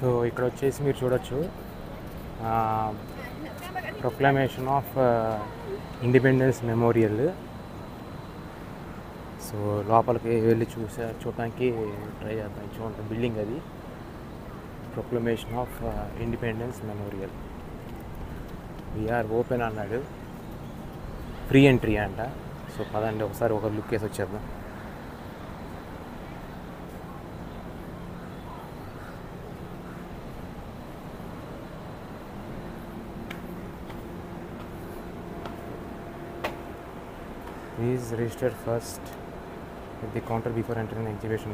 So ఇక్కడ వచ్చేసి మీరు చూడొచ్చు proclamation of independence memorial. So లోపలికి వెళ్ళి చూడటానికి ట్రై చేద్దాం. చూడండి బిల్డింగ్ అది, proclamation of independence memorial. We are open అన్నాడు, ఫ్రీ ఎంట్రీ అంట. సో పదండి ఒకసారి ఒక లుక్ వేసి వచ్చేద్దాం. Please register first with the counter before entering exhibition.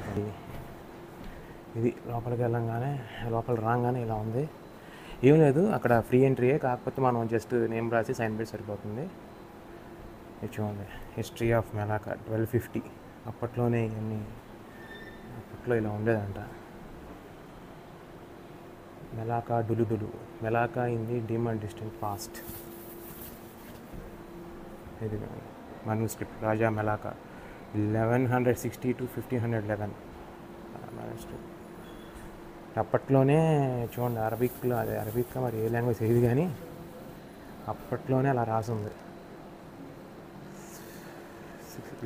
ఇది లోపలికి వెళ్ళంగానే, లోపల రాగానే ఇలా ఉంది. ఏం లేదు, అక్కడ ఫ్రీ ఎంట్రీయే, కాకపోతే మనం జస్ట్ నేమ్ రాసి సైన్ పెట్టి సరిపోతుంది. ఇది చూడండి, హిస్టరీ ఆఫ్ మెలాకా 1250. అప్పట్లోనే అప్పట్లో ఇలా ఉండేదంట. మెలాకా డులుదులు, Melaka in the dim and distant past. ఇది manuscript రాజా మెలాకా 1160 to 1511. అప్పట్లోనే చూడండి, అరబిక్లో, అదే అరబిక్ మరి ఏ లాంగ్వేజ్ ఏది కానీ అప్పట్లోనే అలా రాసింది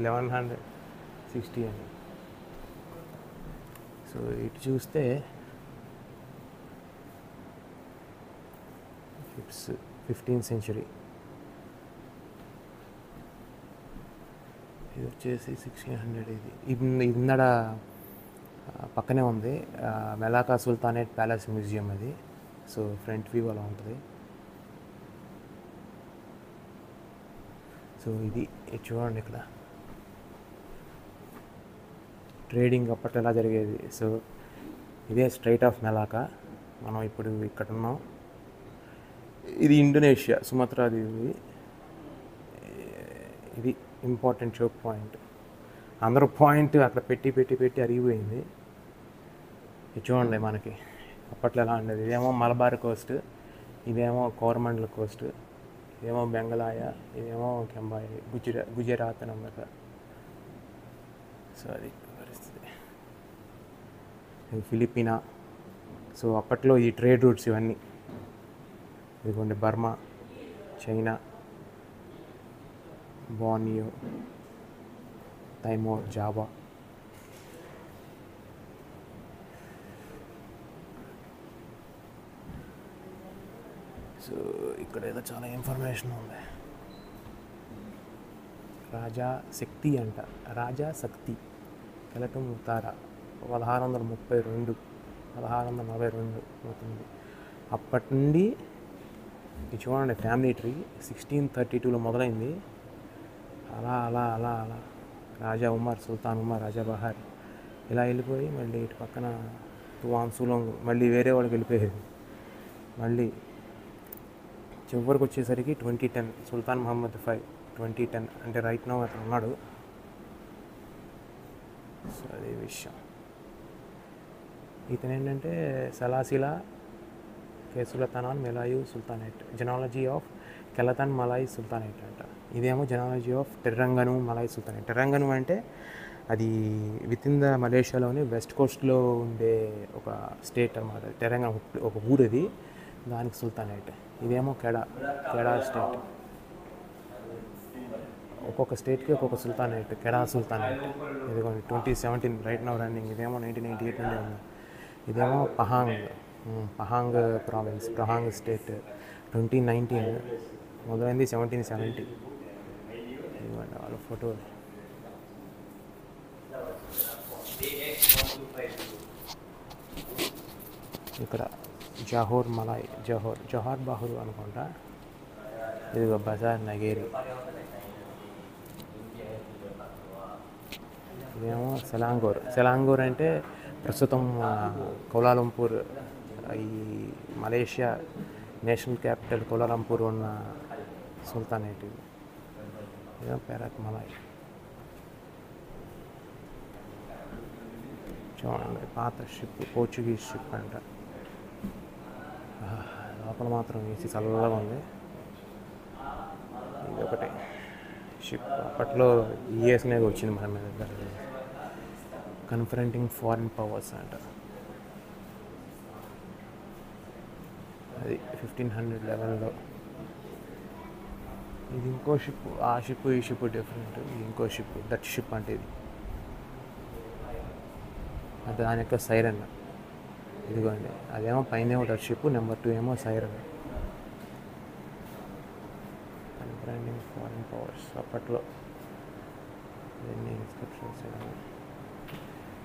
1160 అని. సో ఇటు చూస్తే ఇట్స్ 15th century. ఇది వచ్చేసి 1600. ఇది ఇందడ పక్కనే ఉంది మెలాకా సుల్తానేట్ ప్యాలెస్ మ్యూజియం అది. సో ఫ్రంట్ వ్యూ అలా ఉంటుంది. సో ఇది చూడండి, ఇక్కడ ట్రేడింగ్ అప్పట్లో ఎలా జరిగేది. సో ఇదే స్ట్రైట్ ఆఫ్ మెలాకా. మనం ఇప్పుడు ఇక్కడ ఉన్నాం. ఇది ఇండోనేషియా, సుమత్రా దీవి. ఇది ఇంపార్టెంట్ చోక్ పాయింట్. అందరూ పాయింట్ అక్కడ పెట్టి అరిగిపోయింది. ఇది చూడండి, మనకి అప్పట్లో ఎలా ఉండేది. ఇదేమో మలబార్ కోస్ట్, ఇదేమో కోరమండల్ కోస్ట్, ఇదేమో బెంగళాయ, ఇదేమో కెంబాయి, గుజరాత్ అన్నమాట. సో అది పరిస్థితి. ఇది ఫిలిపినా. సో అప్పట్లో ఈ ట్రేడ్ రూట్స్ ఇవన్నీ. ఇదిగోండి Burma, China, Borneo, Timor, Java. So ఇక్కడ ఏదో చాలా ఇన్ఫర్మేషన్ ఉంది. రాజా శక్తి అంట, రాజా శక్తి కెలటం ఉతారా 1632, 1642 అవుతుంది. అప్పటి నుండి ఇది చూడండి, ఫ్యామిలీ ట్రీ 1632లో మొదలైంది. అలా అలా అలా అలా రాజా ఉమర్, సుల్తాన్ ఉమర్, రాజా బహార్ ఇలా వెళ్ళిపోయి మళ్ళీ ఇటు పక్కన తువాన్ సులోంగ్ మళ్ళీ వేరే వాళ్ళకి వెళ్ళిపోయేది. మళ్ళీ చివరికి వచ్చేసరికి 2010 సుల్తాన్ మహమ్మద్ 5 2010 అంటే రైట్ నౌ అతను ఉన్నాడు. సో అదే విషయం. ఇతను ఏంటంటే సలాసిలా కేసులతనాన్ మెలాయు సుల్తానేట్, జనాలజీ ఆఫ్ కెలతన్ మలాయ్ సుల్తానేట్ అంట. ఇదేమో జనాలజీ ఆఫ్ టెర్రంగను మలాయ్ సుల్తానేట్. టెర్రంగను అంటే అది విత్ ఇన్ ద మలేషియాలోని వెస్ట్ కోస్ట్లో ఉండే ఒక స్టేట్ అన్నమాట. టెర్రంగన్ ఒక ఊరు, అది దానికి సుల్తానేట్. ఇదేమో కెడా స్టేట్. ఒక్కొక్క స్టేట్కి ఒక్కొక్క సుల్తానేట్, కెడా సుల్తానేట్. ఇదిగోండి 2017 రైట్ నౌ రన్నింగ్. ఇదేమో 1998 నుండి ఉంది. ఇదేమో పహాంగ్ ప్రావిన్స్, పహాంగ్ స్టేట్ 2019 మొదలైంది 1770. ఇదిగోండి వాళ్ళ ఫోటోలు. ఇక్కడ జోహర్ మలాయ్, జోహార్ బాహురు అనుకుంటా. ఇదిగో బజార్ నగేరి. ఇదేమో సెలాంగోర్ అంటే ప్రస్తుతం కౌలాలంపూర్, ఈ మలేషియా నేషనల్ క్యాపిటల్ కౌలాలంపూర్ ఉన్న సుల్తానేట్. ఇదేమో పెరాక్ మలాయ్. చూడండి, పాత షిప్, పోర్చుగీస్ షిప్ అంట. లోపల మాత్రం వేసి చల్లగా ఉంది. ఇది ఒకటి షిప్, అప్పట్లో యుఎస్ నేవీ వచ్చింది మన మీద. కన్ఫరెంటింగ్ ఫారిన్ పవర్స్ అంట. అది 1500 లెవెల్లో. ఇది ఇంకో షిప్. ఆ షిప్ ఈ షిప్ డిఫరెంట్. ఇది ఇంకో షిప్, డచ్ షిప్ అంటే ఇది. అది దాని యొక్క సైరన్. ఇదిగోండి, అదేమో పైన డచ్ షిప్, నెంబర్ 2 ఏమో సైరన్. కన్ఫరెండింగ్ ఫారిన్ పవర్స్ అప్పట్లో ఇవన్నీ ఇన్స్క్రిప్షన్స్.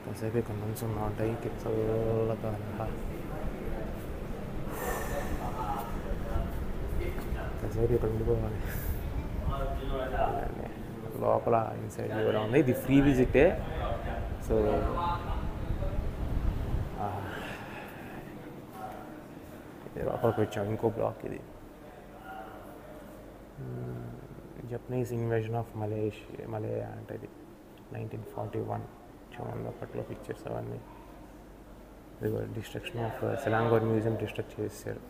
కాసేపు ఇక్కడ నుంచి ఉంటాయి చల్లగా. కాసేపు ఇక్కడ ఉండిపోవాలి. లోపల ఇన్సైడ్ కూడా ఉంది. ఇది ఫ్రీ విజిటే. సో లోపలికి వచ్చాం. ఇంకో బ్లాక్ ఇది. జపనీస్ ఇన్వేషన్ ఆఫ్ మలేయా అంటే ఇది 1941. చూడండి అప్పట్లో పిక్చర్స్ అవన్నీ. ఇది డిస్ట్రక్షన్ ఆఫ్ సెలాంగోర్ మ్యూజియం డిస్ట్రక్ట్ చేశారు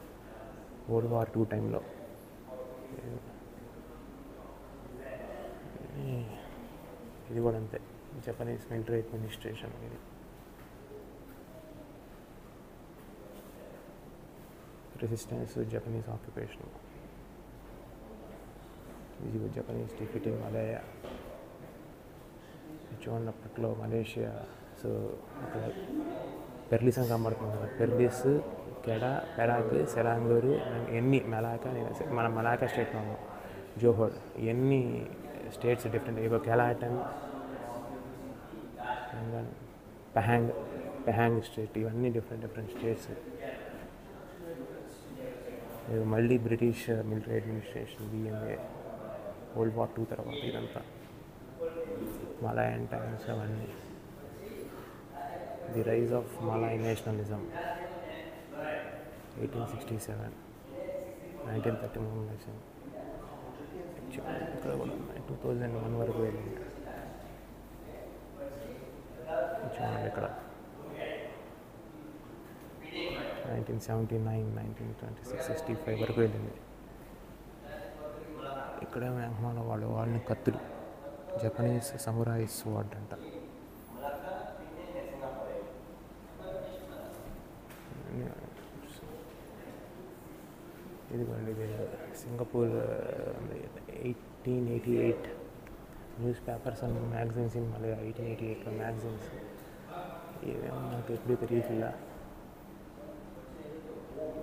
World War II టైంలో. ఇది కూడా అంతే, జపనీస్ మిలిటరీ అడ్మినిస్ట్రేషన్. ఇది రెసిస్టెన్స్ జపనీస్ ఆక్యుపేషన్. ఇది జపనీస్ డిఫీట్ ఇన్ మలేయా. చూడండి అప్పట్లో మలేషియా. సో అక్కడ పెర్లిస్ అని కనబడుతుంది కదా, పెర్లిస్, కెడా, పెరాక్, సెలాంగూరు, ఎన్ని మలాకా. మన మలాకా స్టేట్లో ఉన్నాం, జోహోర్. ఎన్ని స్టేట్స్ డిఫరెంట్. ఇక కెలాటన్, పెహాంగ్ స్టేట్, ఇవన్నీ డిఫరెంట్ స్టేట్స్. మళ్ళీ British military administration, BMA, World War II తర్వాత ఇదంతా. మలాయన్ టైమ్స్ అవన్నీ. The rise of Malay nationalism 1867, 1931 ఇక్కడ కూడా 2001 వరకు వెళ్ళింది. చూడండి ఇక్కడ 1979, 1926, 65 వరకు వెళ్ళింది. ఇక్కడే మేఘమాల వాళ్ళు వాళ్ళని కత్తులు, జపనీస్ సమురాయి స్వార్డ్ అంట. ఇదిగోండి, ఇది Singapore 1888 news papers and magazines in మళ్ళీ 1888లో మ్యాగజైన్స్. ఇవేమో నాకు ఎప్పుడు తెలియట్లా.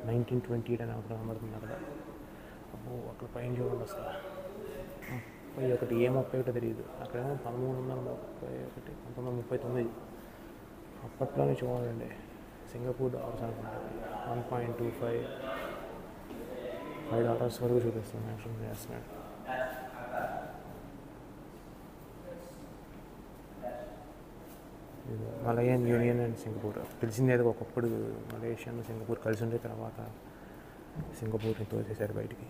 1928 అని అక్కడ కనబడుతుంది అక్కడ. అబ్బో అక్కడ పైన చూడండి అసలు 31, ఏ 31 తెలియదు. అక్కడేమో 1331, 1939. అప్పట్లోనే చూడండి సింగపూర్ డాలర్స్ అనుకుంటారు. 1.25 $5 వరకు చూపిస్తుంది. మెన్షన్ చేస్తున్నాడు. మలయన్ యూనియన్ అండ్ సింగపూర్ తెలిసిందేదో ఒకప్పుడు మలేషియా సింగపూర్ కలిసి ఉండే తర్వాత సింగపూర్ని తోసేశారు బయటికి.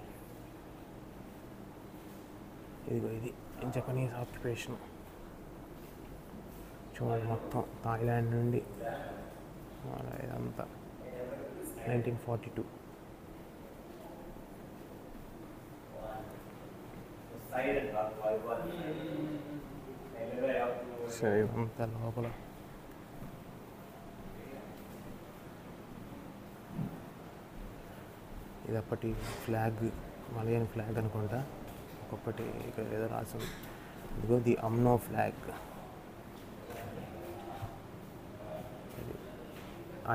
ఇదిగో ఇది జపనీస్ ఆక్యుపేషన్. చూడండి మొత్తం థాయిలాండ్ నుండి ఇదంతా 1942. సరే ఇదంతా లోపల. ఇది అప్పటి ఫ్లాగ్, మలయన్ ఫ్లాగ్ అనుకుంటా. ఒకప్పటి ఇక్కడ ఏదో రాసింది. ఇదిగో ది అమ్నో ఫ్లాగ్.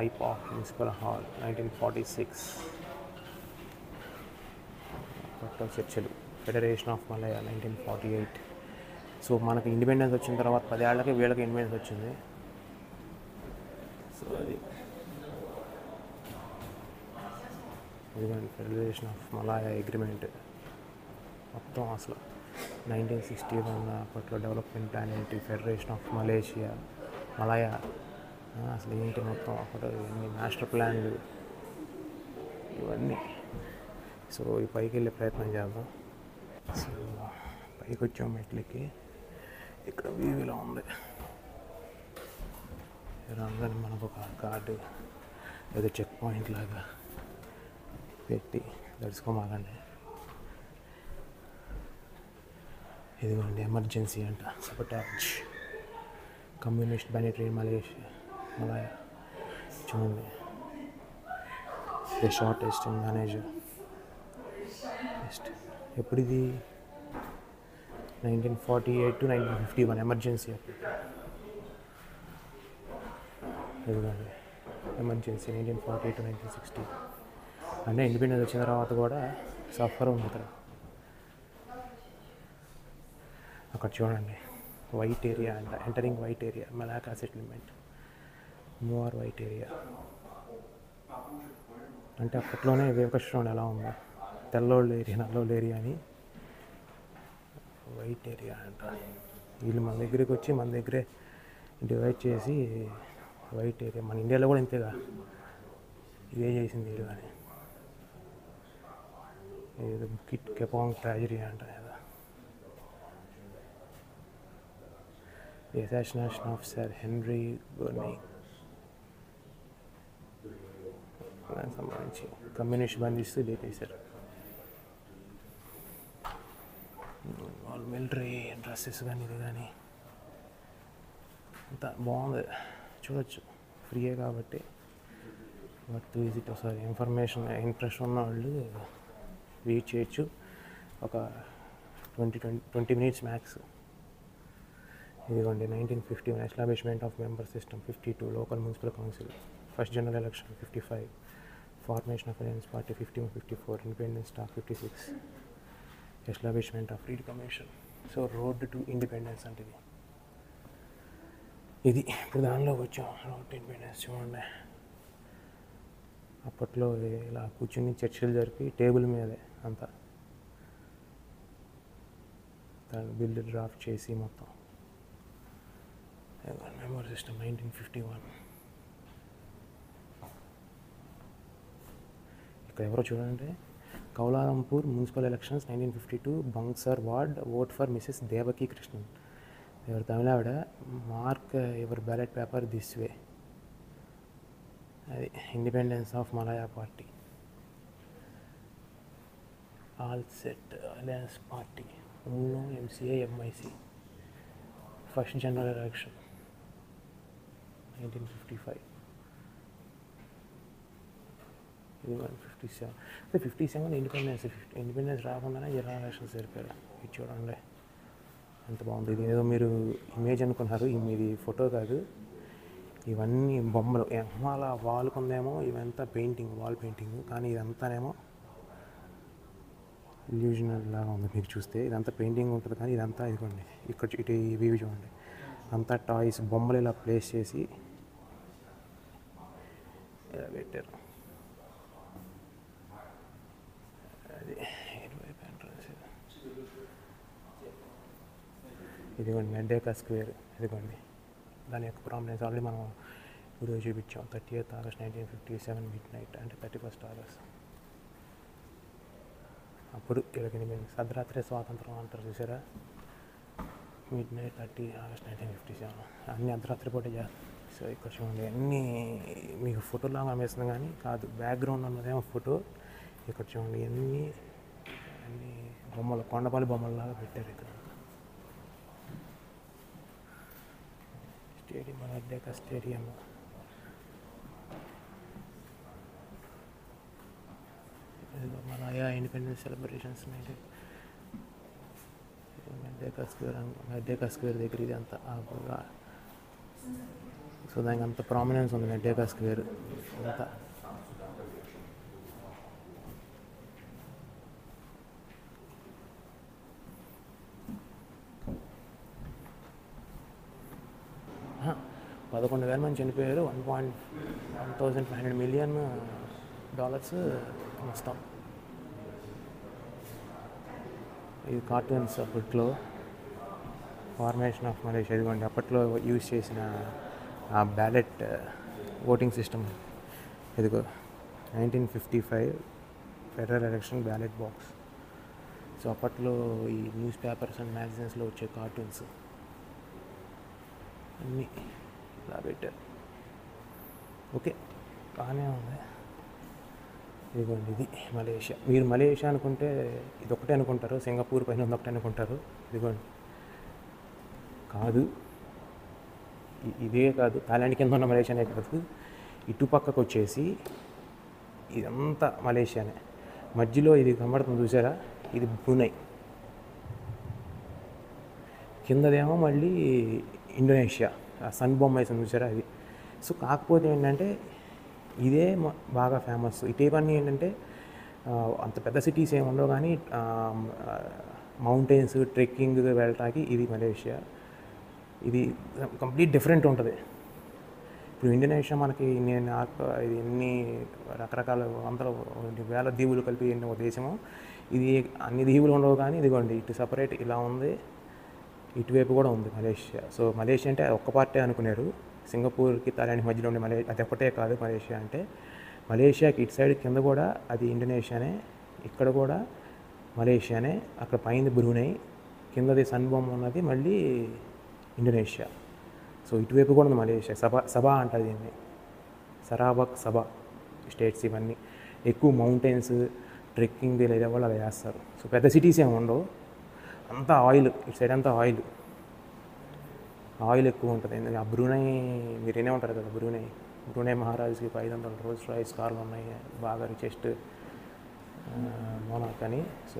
ఐపాక్ మున్సిపల్ హాల్ 1946. కొత్త చర్చలు. Federation of Malaya 1948. సో మనకు ఇండిపెండెన్స్ వచ్చిన తర్వాత 10 ఏళ్ళకి వీళ్ళకి ఇండిపెండెన్స్ వచ్చింది. సో అది ఇదిగోండి ఫెడరేషన్ ఆఫ్ మలాయా అగ్రిమెంట్. మొత్తం అసలు 1961 అప్పట్లో డెవలప్మెంట్ ప్లాన్ ఏంటి, ఫెడరేషన్ ఆఫ్ మలాయా అసలు ఏంటి, మొత్తం అప్పట్లో ఇవన్నీ మాస్టర్ ప్లాన్లు ఇవన్నీ. సో ఈ పైకి వెళ్ళే ప్రయత్నం చేద్దాం. సో పైకి వచ్చాం మెట్లకి. ఇక్కడ వ్యూ ఇలా ఉంది. అందరినీ మనకు ఒక కార్డు ఏదో చెక్ పాయింట్ లాగా పెట్టి దడుచుకోమాలండి. ఇదిగోండి ఎమర్జెన్సీ అంట, సబటాజ్, కమ్యూనిస్ట్ బ్యానిటరీ మలాయా. చూడండి ద షార్టెస్ట్ మేనేజర్. ఎప్పుడు ఇది 1948 to 1951 ఎమర్జెన్సీ అప్పుడు. ఇదిగోండి ఎమర్జెన్సీ 1948 to 1960. అంటే ఇండిపెండెన్స్ వచ్చిన తర్వాత కూడా సఫర్ ఉంది ఇక్కడ. అక్కడ చూడండి వైట్ ఏరియా అంట, entering white area, Malacca settlement, Muar white area. అంటే అప్పట్లోనే వివక్షణ ఎలా ఉందో, తెల్లోళ్ళ ఏరియా, నల్లోళ్ళ ఏరియా అని వైట్ ఏరియా అంట. వీళ్ళు మన దగ్గరికి వచ్చి మన దగ్గరే డివైడ్ చేసి వైట్ ఏరియా. మన ఇండియాలో కూడా ఇంతేగా, ఇదే చేసింది వీళ్ళు. కానీ ఏదో కిట్ కెపాంగ్ ట్రాజడీ అంట కదా. The assassination of Sir Henry Gurney. దానికి సంబంధించి కమ్యూనిస్ట్ బంధిస్తూ లేపేశారు. వాళ్ళు మిలిటరీ డ్రెస్సెస్ కానీ ఇది కానీ అంత బాగుంది, చూడొచ్చు. ఫ్రీయే కాబట్టి బట్ విజిట్ ఒకసారి. ఇన్ఫర్మేషన్ ఇంట్రెస్ట్ ఉన్న వాళ్ళు వెయిట్ చేయొచ్చు. ఒక 20 minutes మ్యాక్స్. ఇదిగోండి 1951 establishment of member system, 52 local municipal council, first general election 55, formation of alliance party 51, 54, independence stock 56, establishment of freedom commission. So road to independence అంటే ఇది. ఇప్పుడు దానిలోకి వచ్చాం. రోడ్ టు ఇండిపెండెన్స్ చూడండి. అప్పట్లో ఇలా కూర్చుని చర్చలు జరిపి టేబుల్ మీదే అంతా దాని బిల్లు డ్రాఫ్ట్ చేసి మొత్తం. Member system 1951. ఇక్కడ ఎవరో చూడండి. Kuala Lumpur municipal elections 1952, Bangsar ward, vote for Mrs Devaki Krishnan. ఎవరు తమిళావిడ. Mark your ballot paper this way. అది independence of Malaya party. All set alliance party, UNO, MCA, MIC, first general election 1955. ఇది 157. 57 independence రాకుండానే general elections జరిపారు. ఇది చూడండి ఎంత బాగుంది. ఇది ఏదో మీరు ఇమేజ్ అనుకున్నారు, ఇది ఫోటో కాదు. ఇవన్నీ బొమ్మలు. అలా వాల్కుందేమో ఇవంతా పెయింటింగ్, వాల్ పెయింటింగ్. కానీ ఇదంతానేమో ఇల్యూజనల్ లాగా ఉంది. మీరు చూస్తే ఇదంతా పెయింటింగ్ ఉంటుంది, కానీ ఇదంతా ఇదిగోండి ఇక్కడ ఇటు ఇవి చూడండి. అంతా టాయ్స్, బొమ్మలు ఇలా ప్లేస్ చేసి ఇలా పెట్టారు. అది ఇదిగోండి మెడ్డేకా స్క్వేర్. ఇదిగోండి దాని యొక్క ప్రామినెన్స్ ఆల్రెడీ మనం వీడియో చూపించాం. 30th August 1957 midnight, అంటే 31st August. అప్పుడు అర్ధరాత్రి స్వాతంత్రం అంటారు చూసారా. midnight 30 August 1957. అన్నీ అర్ధరాత్రి పూట చేస్తారు. సో ఇక్కడ చూడండి అన్నీ మీకు ఫోటోలాగా అనిపిస్తుంది కానీ కాదు, బ్యాక్గ్రౌండ్ అన్నదేమో ఫోటో. ఇక్కడ చూడండి అన్నీ బొమ్మలు, కొండపల్లి బొమ్మలలాగా పెట్టారు ఇక్కడ. Stadium, Merdeka stadium. Malaya independence celebrations Merdeka square దగ్గర ఇది అంతా. సో దానికి అంత ప్రామినెన్స్ ఉంది మెడ్డేకా స్క్వేర్ అంతా. $11,000 మంది చనిపోయారు. $1,500 million నష్టం. ఇది కార్టూన్స్ అప్పట్లో. Formation of Malaysia. ఇదిగోండి అప్పట్లో యూజ్ చేసిన ఆ బ్యాలెట్ ఓటింగ్ సిస్టమ్. ఇదిగో 1955 federal election ballot box. So అప్పట్లో ఈ న్యూస్ పేపర్స్ అండ్ మ్యాగజైన్స్లో వచ్చే కార్టూన్స్ అన్నీ ఇలా పెట్టారు. ఓకే బాగానే ఉంది. ఇదిగోండి ఇది మలేషియా. మీరు మలేషియా అనుకుంటే ఇది ఒకటే అనుకుంటారు, సింగపూర్ పైన ఉంది ఒకటే అనుకుంటారు. ఇదిగోండి కాదు, ఇదే కాదు, థాయిలాండ్ కింద ఉన్న మలేషియానే కాదు. ఇటు పక్కకు వచ్చేసి ఇదంతా మలేషియానే. మధ్యలో ఇది కనబడుతుంది చూసారా, ఇది బ్రూనై. కిందదేమో మళ్ళీ ఇండోనేషియా. ఆ సన్ బొమ్మ వేసింది చూసారా అది. సో కాకపోతే ఏంటంటే ఇదే బాగా ఫేమస్. ఇటీవన్నీ ఏంటంటే అంత పెద్ద సిటీస్ ఏమి ఉండవు, కానీ మౌంటైన్స్ ట్రెక్కింగ్ వెళ్ళటానికి ఇది మలేషియా. ఇది కంప్లీట్ డిఫరెంట్ ఉంటుంది. ఇప్పుడు ఇండోనేషియా మనకి ఇది ఎన్ని రకరకాల వందల వేల దీవులు కలిపి ఎన్ని ఒక దేశము. ఇది అన్ని దీవులు ఉండవు, కానీ ఇదిగోండి ఇటు సపరేట్ ఇలా ఉంది, ఇటువైపు కూడా ఉంది మలేషియా. సో మలేషియా అంటే ఒక్క పార్టీ అనుకున్నారు. సింగపూర్కి థాయిలాండ్ మధ్యలో ఉండే అది ఒకటే కాదు మలేషియా అంటే. మలేషియాకి ఇటు సైడ్ కింద కూడా అది ఇండోనేషియానే, ఇక్కడ కూడా మలేషియానే. అక్కడ పైన బ్రూనై, కిందది సన్ బొమ్మ ఉన్నది మళ్ళీ ఇండోనేషియా. సో ఇటువైపు కూడా ఉంది మలేషియా. సబా అంటారు దీన్ని, సరాబక్ సబా స్టేట్స్. ఇవన్నీ ఎక్కువ మౌంటైన్స్ ట్రెక్కింగ్ లేదా వాళ్ళు అలా చేస్తారు. సో పెద్ద సిటీస్ ఏమి ఉండవు, అంతా ఆయిల్. ఇటు సైడ్ అంతా ఆయిల్ ఎక్కువ ఉంటుంది. ఆ బ్రూనై మీరు వినే ఉంటారు కదా, బ్రూనై మహారాజుకి 500 రోల్స్ రాయిస్ కార్లు ఉన్నాయి, బాగా రిచెస్ట్ మోనార్క్ అని. సో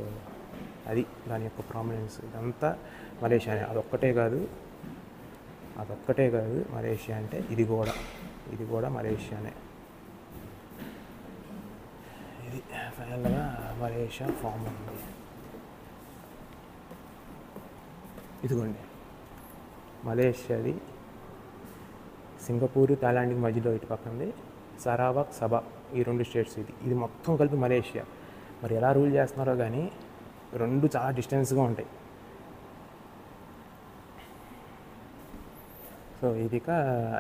అది దాని యొక్క ప్రామినెన్స్. ఇదంతా మలేషియానే. అదొక్కటే కాదు మలేషియా అంటే. ఇది కూడా మలేషియానే. ఇది ఫైనల్గా మలేషియా ఫామ్ ఉంది. ఇదిగోండి మలేషియాది సింగపూర్ థాయిలాండ్కి మధ్యలో ఇటు పక్కనది సరావక్ సబా, ఈ 2 స్టేట్స్. ఇది మొత్తం కలిపి మలేషియా. మరి ఎలా రూల్ చేస్తున్నారో కానీ రెండు చాలా డిస్టెన్స్గా ఉంటాయి. సో ఇది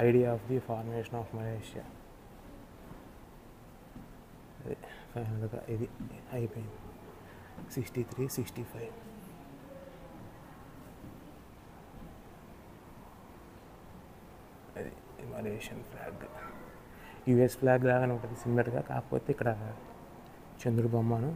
idea of the formation of Malaysia. ఫైనల్గా ఇది అయిపోయింది. 63, 65. అది మలేషియన్ ఫ్లాగ్. యుఎస్ ఫ్లాగ్ లాగానే ఉంటుంది సిమిలర్గా, కాకపోతే ఇక్కడ చంద్రుడి బొమ్మను